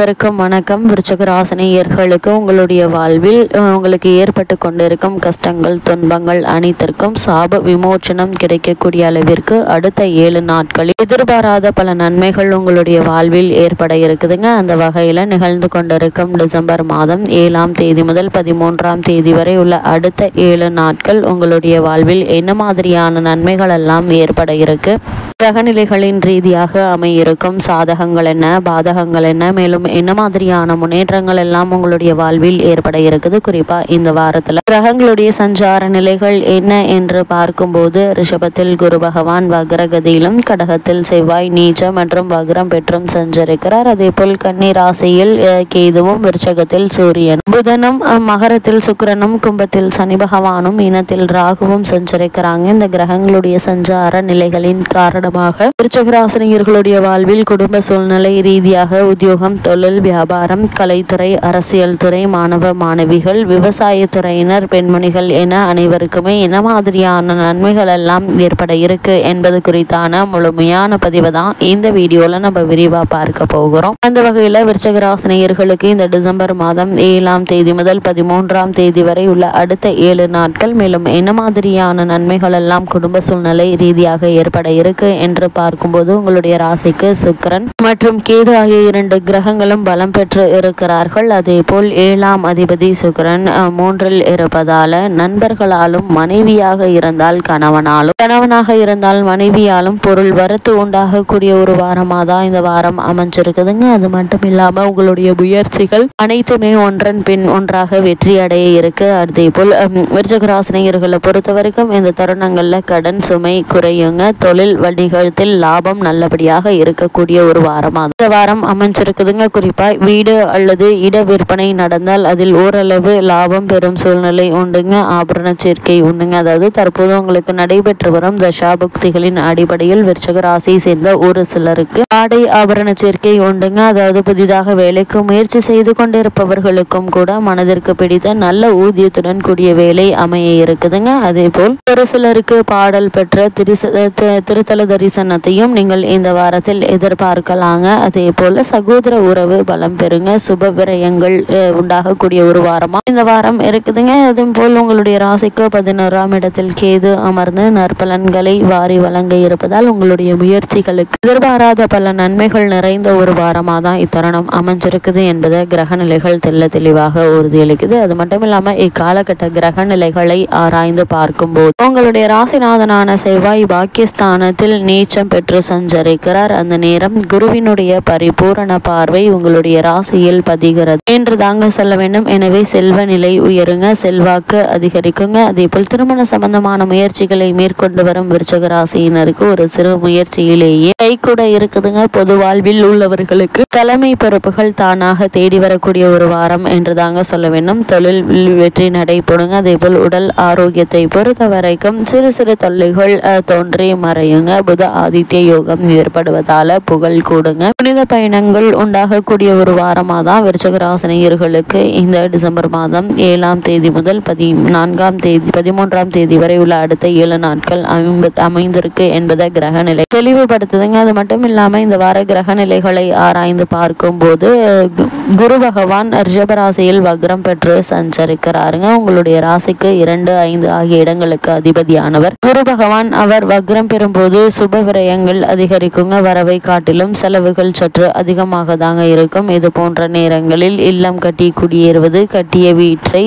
அனைவருக்கும் வணக்கம். விருச்சிக ராசினியர்களுக்கு உங்களுடைய வாழ்வில் உங்களுக்கு ஏற்பட்டு கொண்டிருக்கும் கஷ்டங்கள் துன்பங்கள் அனைத்திற்கும் சாப விமோச்சனம் கிடைக்கக்கூடிய அளவிற்கு அடுத்த 7 நாட்களில் எதிர்பாராத பல நன்மைகள் உங்களுடைய வாழ்வில் ஏற்பட இருக்குதுங்க. அந்த வகையில் நிகழ்ந்து கொண்டிருக்கும் டிசம்பர் மாதம் 7ஆம் தேதி முதல் 13ஆம் தேதி வரை உள்ள அடுத்த 7 நாட்கள் உங்களுடைய வாழ்வில் என்ன மாதிரியான நன்மைகள் எல்லாம் ஏற்பட இருக்கு, கிரகநிலைகளின் ரீதியாக அமையிருக்கும் சாதகங்கள் என்ன, பாதகங்கள் என்ன, மேலும் என்ன மாதிரியான முன்னேற்றங்கள் எல்லாம் உங்களுடைய வாழ்வில் ஏற்பட இருக்குது. குறிப்பா இந்த வாரத்துல கிரகங்களுடைய சஞ்சார நிலைகள் என்ன என்று பார்க்கும்போது ரிஷபத்தில் குரு பகவான் வக்ரகதியிலும், கடகத்தில் செவ்வாய் நீச்ச மற்றும் வக்ரம் பெற்றும் சஞ்சரிக்கிறார். அதே போல் கன்னி ராசியில் கேதுவும், விருச்சகத்தில் சூரியன், புதனும், மகரத்தில் சுக்கிரனும், கும்பத்தில் சனி பகவானும், இனத்தில் ராகுவும் சஞ்சரிக்கிறாங்க. இந்த கிரகங்களுடைய சஞ்சார நிலைகளின் காரணமாக விருச்சிக ராசினியர்களுடைய வாழ்வில் குடும்ப சூழ்நிலை ரீதியாக உத்தியோகம், தொழில், வியாபாரம், கலைத்துறை, அரசியல் துறை, மாணவ மாணவிகள், விவசாய துறையினர், பெண்மணிகள் என அனைவருக்குமே என்ன மாதிரியான நன்மைகள் எல்லாம் ஏற்பட இருக்கு என்பது குறித்தான முழுமையான பதிவை தான் இந்த வீடியோல நம்ம விரிவா பார்க்க போகிறோம். அந்த வகையில விருச்சிக ராசினியர்களுக்கு இந்த டிசம்பர் மாதம் 7ஆம் தேதி முதல் 13ஆம் தேதி வரை உள்ள அடுத்த 7 நாட்கள் மேலும் என்ன மாதிரியான நன்மைகள் எல்லாம் குடும்ப சூழ்நிலை ரீதியாக ஏற்பட இருக்கு என்று பார்க்கும்போது உங்களுடைய ராசிக்கு சுக்கிரன் மற்றும் கேது ஆகிய 2 கிரகங்களும் பலம் பெற்று இருக்கிறார்கள். அதே போல் 7ஆம் அதிபதி சுக்கிரன் 3இல் இருப்பதால நண்பர்களாலும், மனைவியாக இருந்தால் கணவனாலும், கணவனாக இருந்தால் மனைவியாலும் பொருள் வரத்து உண்டாகக்கூடிய ஒரு வாரமாக தான் இந்த வாரம் அமைஞ்சிருக்குதுங்க. அது மட்டும் இல்லாம உங்களுடைய முயற்சிகள் அனைத்துமே ஒன்றன் பின் ஒன்றாக வெற்றி அடைய இருக்கு. அதே போல் விருச்சிக ராசினியர்களை பொறுத்த வரைக்கும் இந்த தருணங்கள்ல கடன் சுமை குறையுங்க. தொழில் வணிகத்தில் லாபம் நல்லபடியாக இருக்கக்கூடிய ஒரு வாரமாக இந்த வாரம் அமைஞ்சிருக்குதுங்க. குறிப்பா வீடு அல்லது இட விற்பனை நடந்தால் அதில் ஓரளவு லாபம் பெறும் சூழ்நிலை உண்டுங்க. ஆபரண சேர்க்கை உண்டுங்க. அதாவது தற்போது உங்களுக்கு நடைபெற்று வரும் தசாபுக்திகளின் அடிப்படையில் விருச்சிக ராசியை சேர்ந்த ஒரு சிலருக்கு ஆடை ஆபரண சேர்க்கை உண்டுங்க. அதாவது புதிதாக வேலைக்கு முயற்சி செய்து கொண்டிருப்பவர்களுக்கும் கூட மனதிற்கு பிடித்த நல்ல ஊதியத்துடன் கூடிய வேலை அமைய இருக்குதுங்க. அதே போல் ஒரு சிலருக்கு பாடல் பெற்ற திருத்தல தரிசனத்தையும் நீங்கள் இந்த வாரத்தில் எதிர்பார்க்கலாங்க. அதே போல சகோதர உறவு பலம் பெறுங்க. சுப விரயங்கள் உண்டாகக்கூடிய ஒரு வாரமா இந்த வாரம் இருக்குதுங்க. அதே போல் உங்களுடைய ராசிக்கு 11ஆம் இடத்தில் கேது அமர்ந்து நற்பலன்களை வாரி வழங்க இருப்பதால் உங்களுடைய முயற்சிகளுக்கு எதிர்பாராத பல நன்மைகள் நிறைந்த ஒரு வாரமா தான் இத்தருணம் அமைஞ்சிருக்குது என்பதை கிரக நிலைகள் தெல்ல தெளிவாக உறுதியளிக்குது. அது மட்டும் இல்லாம இக்காலகட்ட கிரக நிலைகளை ஆராய்ந்து பார்க்கும்போது உங்களுடைய ராசிநாதனான செவ்வாய் பாக்கியஸ்தானத்தில் நீச்சம் பெற்று சஞ்சரிக்கிறார். அந்த நேரம் குருவினுடைய பரிபூரண பார்வை உங்களுடைய ராசியில் பதிகிறது என்று தாங்க சொல்ல வேண்டும். எனவே செல்வ நிலை உயருங்க, செல்வாக்கு அதிகரிக்குங்க. அதே போல் திருமண சம்பந்தமான முயற்சிகளை மேற்கொண்டு வரும் விருச்சிக ராசியினருக்கு ஒரு சிறு முயற்சியிலேயே கை கூட இருக்குதுங்க. பொது வாழ்வில் உள்ளவர்களுக்கு தலைமை பொறுப்புகள் தானாக தேடி வரக்கூடிய ஒரு வாரம் என்று தாங்க சொல்ல வேண்டும். தொழில் வெற்றி நடைபெறுங்க. அதே போல் உடல் ஆரோக்கியத்தை பொறுத்த வரைக்கும் சிறு சிறு தொல்லைகள் தோன்றி மறையுங்க. புத ஆதித்ய யோகம் ஏற்படுவதால புகழ் கூடுங்க. புனித பயணங்கள் உண்டாகக்கூடிய ஒரு வாரமாக தான் விருச்சிக ராசினியர்களுக்கு இந்த டிசம்பர் மாதம் 7ஆம் தேதி முதல் 13ஆம் தேதி வரை உள்ள அடுத்த 7 நாட்கள் அமைந்திருக்கு என்பதை கிரக நிலை தெளிவுபடுத்துதுங்க. அது மட்டும் இல்லாம இந்த வார கிரக நிலைகளை ஆராய்ந்து பார்க்கும் போது குரு பகவான் ரிஷபராசியில் வக்ரம் பெற்று சஞ்சரிக்கிறாருங்க. உங்களுடைய ராசிக்கு 2, 5 ஆகிய இடங்களுக்கு அதிபதியானவர் குரு பகவான். அவர் வக்ரம் பெறும்போது சுப விரயங்கள் அதிகரிக்குங்க. வரவை காட்டிலும் செலவுகள் சற்று அதிகமாக தாங்க இருக்கும். இது போன்ற நேரங்களில் இல்லம் கட்டி குடியேறுவது, கட்டிய வீட்டை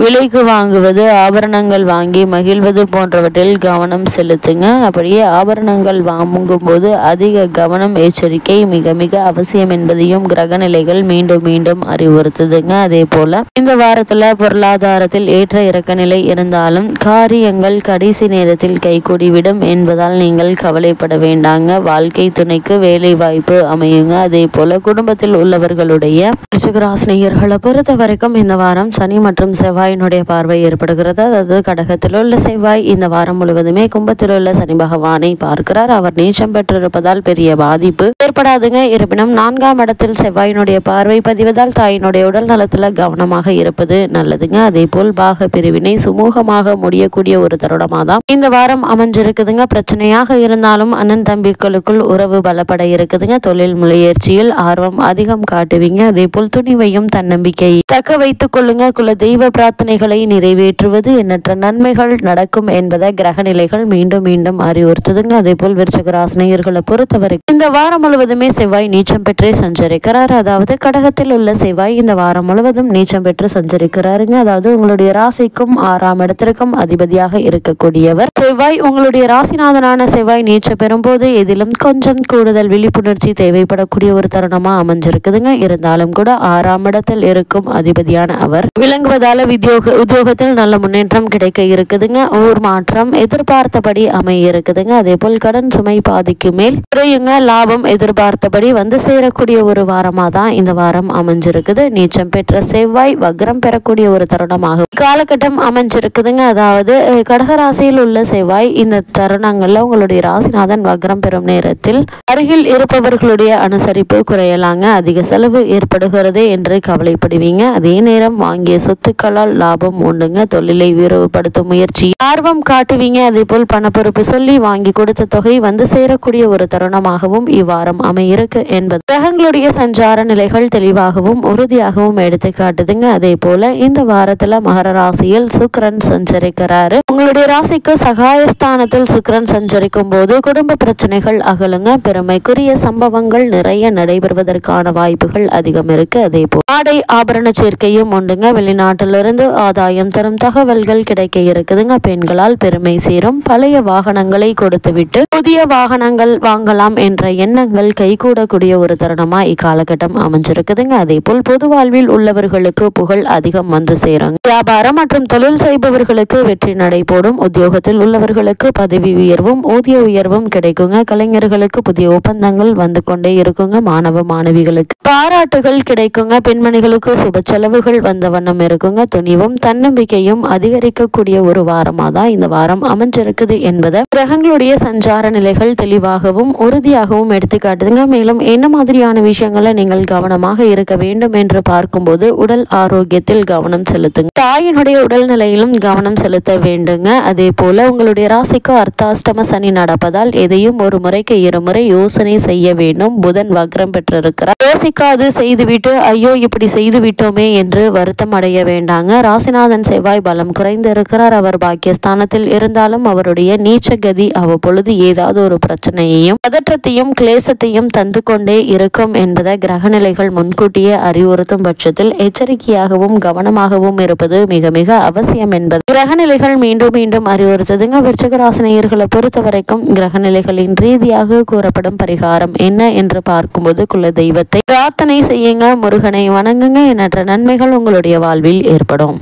விலைக்கு வாங்குவது, ஆபரணங்கள் வாங்கி மகிழ்வது போன்றவற்றில் கவனம் செலுத்துங்க. அப்படியே ஆபரணங்கள் வாங்கும் போது அதிக கவனம், எச்சரிக்கை மிக மிக அவசியம் என்பதையும் கிரக நிலைகள் மீண்டும் மீண்டும் அறிவுறுத்துதுங்க. அதே போல இந்த வாரத்துல பொருளாதாரத்தில் ஏற்ற இறக்க நிலை இருந்தாலும் காரியங்கள் கடைசி நேரத்தில் கைகூடிவிடும் என்பதால் நீங்கள் கவலைப்பட வேண்டாங்க. வாழ்க்கை துணைக்கு வேலை வாய்ப்பு அமையுங்க. அதே போல குடும்பத்தில் உள்ளவர்களுடைய விருச்சிக ராசினியர்களை பொறுத்த வரைக்கும் இந்த வாரம் சனி மற்றும் செவ்வாயினுடைய பார்வை ஏற்படுகிறது. அதாவது கடகத்தில் உள்ள செவ்வாய் இந்த வாரம் முழுவதுமே கும்பத்தில் உள்ள சனி பகவானை பார்க்கிறார். அவர் நீச்சம் பெற்றிருப்பதால் பெரிய பாதிப்பு ஏற்படாதுங்க. இருப்பினும் 4ஆம் இடத்தில் செவ்வாயினுடைய பார்வை பதிவதால் தாயினுடைய உடல் நலத்துல கவனமாக இருப்பது நல்லதுங்க. அதே போல் பாக பிரிவினை சுமூகமாக முடியக்கூடிய ஒரு தருணமாக தான் இந்த வாரம் அமைஞ்சிருக்குதுங்க. பிரச்சனையாக யாராக இருந்தாலும் அண்ணன் தம்பிகளுக்குள் உறவு பலப்பட இருக்குதுங்க. தொழில் முயற்சியில் ஆர்வம் அதிகம் காட்டுவீங்க. அதே போல் துணிவையும் தன்னம்பிக்கையை தக்க வைத்துக் கொள்ளுங்க. குல தெய்வ பிரார்த்தனைகளை நிறைவேற்றுவது எண்ணற்ற நன்மைகள் நடக்கும் என்பதை கிரக நிலைகள் மீண்டும் மீண்டும் அறிவுறுத்துதுங்க. அதே போல் விருச்சிக ராசி நேயர்களை பொறுத்தவரை இந்த வாரம் முழுவதுமே செவ்வாய் நீச்சம் பெற்றே சஞ்சரிக்கிறார். அதாவது கடகத்தில் உள்ள செவ்வாய் இந்த வாரம் முழுவதும் நீச்சம் பெற்று சஞ்சரிக்கிறாருங்க. அதாவது உங்களுடைய ராசிக்கும் 6ஆம் இடத்திற்கும் அதிபதியாக இருக்கக்கூடியவர் செவ்வாய். உங்களுடைய ராசிநாதனான செவ்வாய் நீச்சம் பெறும்போது எதிலும் கொஞ்சம் கூடுதல் விழிப்புணர்ச்சி தேவைப்படக்கூடிய ஒரு தருணமா அமைஞ்சிருக்குதுங்க. இருந்தாலும் கூட 6ஆம் இடத்தில் இருக்கும் அதிபதியான அவர் விளங்குவதால உத்தியோகத்தில் நல்ல முன்னேற்றம் கிடைக்க இருக்குதுங்க. ஊர் மாற்றம் எதிர்பார்த்தபடி அமைய இருக்குதுங்க. அதே போல் கடன் சுமை பாதிக்கு மேல் குறையுங்க. லாபம் எதிர்பார்த்தபடி வந்து சேரக்கூடிய ஒரு வாரமா தான் இந்த வாரம் அமைஞ்சிருக்குது. நீச்சம் பெற்ற செவ்வாய் வக்ரம் பெறக்கூடிய ஒரு தருணமாக காலகட்டம் அமைஞ்சிருக்குதுங்க. அதாவது கடகராசியில் உள்ள செவ்வாய் இந்த தருணங்கள்ல உங்களுடைய ராசிநாதன் வக்ரம் பெறும் நேரத்தில் அருகில் இருப்பவர்களுடைய அனுசரிப்பு குறையலாங்க. அதிக செலவு ஏற்படுகிறது என்று கவலைப்படுவீங்க. அதே நேரம் வாங்கிய சொத்துக்களால் லாபம் உண்டுங்க. தொழிலை விரிவுபடுத்தும் முயற்சி ஆர்வம் காட்டுவீங்க. அதே போல் பணப்பொறுப்பு சொல்லி வாங்கி கொடுத்த தொகை வந்து சேரக்கூடிய ஒரு தருணமாகவும் இவ்வாரம் அமையிருக்கு என்பது கிரகங்களுடைய சஞ்சார நிலைகள் தெளிவாகவும் உறுதியாகவும் எடுத்து காட்டுதுங்க. அதே போல இந்த வாரத்துல மகர ராசியில் சுக்கிரன் சஞ்சரிக்கிறாரு. உங்களுடைய ராசிக்கு சகாயஸ்தானத்தில் சுக்கிரன் சஞ்சரிக்கும் போது குடும்ப பிரச்சனைகள் அகலுங்க. பெருமைக்குரிய சம்பவங்கள் நிறைய நடைபெறுவதற்கான வாய்ப்புகள் அதிகம் இருக்கு. அதே போல் ஆடை ஆபரண சேர்க்கையும் உண்டுங்க. வெளிநாட்டிலிருந்து ஆதாயம் தரும் தகவல்கள் கிடைக்க இருக்குதுங்க. பெண்களால் பெருமை சேரும். பழைய வாகனங்களை கொடுத்துவிட்டு புதிய வாகனங்கள் வாங்கலாம் என்ற எண்ணங்கள் கைகூடக்கூடிய ஒரு தருணமா இக்காலகட்டம் அமைஞ்சிருக்குதுங்க. அதே போல் பொது வாழ்வில் உள்ளவர்களுக்கு புகழ் அதிகம் வந்து சேருங்க. வியாபாரம் மற்றும் தொழில் செய்பவர்களுக்கு வெற்றி நடைபோடும். உத்தியோகத்தில் உள்ளவர்களுக்கு பதவி உயர்வும் ஊதிய உயர்வும் கிடைக்குங்க. கலைஞர்களுக்கு புதிய ஒப்பந்தங்கள் வந்து கொண்டே இருக்குங்க. மாணவ மாணவிகளுக்கு பாராட்டுகள் கிடைக்குங்க. பெண்மணிகளுக்கு சுப செலவுகள் வந்த வண்ணம் இருக்குங்க. துணிவும் தன்னம்பிக்கையும் அதிகரிக்கக்கூடிய ஒரு வாரமா தான் இந்த வாரம் அமைஞ்சிருக்குது என்பதை கிரகங்களுடைய சஞ்சார நிலைகள் தெளிவாகவும் உறுதியாகவும் எடுத்துக்காட்டுதுங்க. மேலும் என்ன மாதிரியான விஷயங்களை நீங்கள் கவனமாக இருக்க வேண்டும் என்று பார்க்கும்போது உடல் ஆரோக்கியத்தில் கவனம் செலுத்துங்க. தாயினுடைய உடல் நிலையிலும் கவனம் செலுத்த வேண்டுங்க. அதே போல உங்களுடைய ராசிக்கு அர்த்தாஷ்டம சனி நடப்பதால் எதையும் ஒரு முறைக்கு இருமுறை யோசனை செய்ய வேண்டும். புதன் வக்ரம் பெற்றிருக்கிறார். யோசிக்காது செய்துவிட்டு ஐயோ இப்படி செய்து விட்டோமே என்று வருத்தம் அடைய வேண்டாங்க. ராசிநாதன் செவ்வாய் பலம் குறைந்து இருக்கிறார். அவர் பாக்கியஸ்தானத்தில் இருந்தாலும் அவருடைய நீச்ச கதி அவ்வப்பொழுது ஏதாவது ஒரு பிரச்சனையையும் பதற்றத்தையும் கிளேசத்தையும் தந்து கொண்டே இருக்கும் என்பதை கிரகநிலைகள் முன்கூட்டியே அறிவுறுத்தும் பட்சத்தில் எச்சரிக்கையாகவும் கவனமாகவும் இருப்பது மிக மிக அவசியம் என்பது கிரகநிலைகள் மீண்டும் மீண்டும் அறிவுறுத்துதுங்க. விருச்சிக ராசி நேயர்களை பொறுத்த வரைக்கும் கிரகநிலைகளின் ரீதியாக கூறப்படும் பரிகாரம் என்ன என்று பார்க்கும்போது குல தெய்வத்தை பிரார்த்தனை செய்யுங்க. முருகனை வணங்குங்க. எண்ணற்ற நன்மைகள் உங்களுடைய வாழ்வில் ஏற்படும்.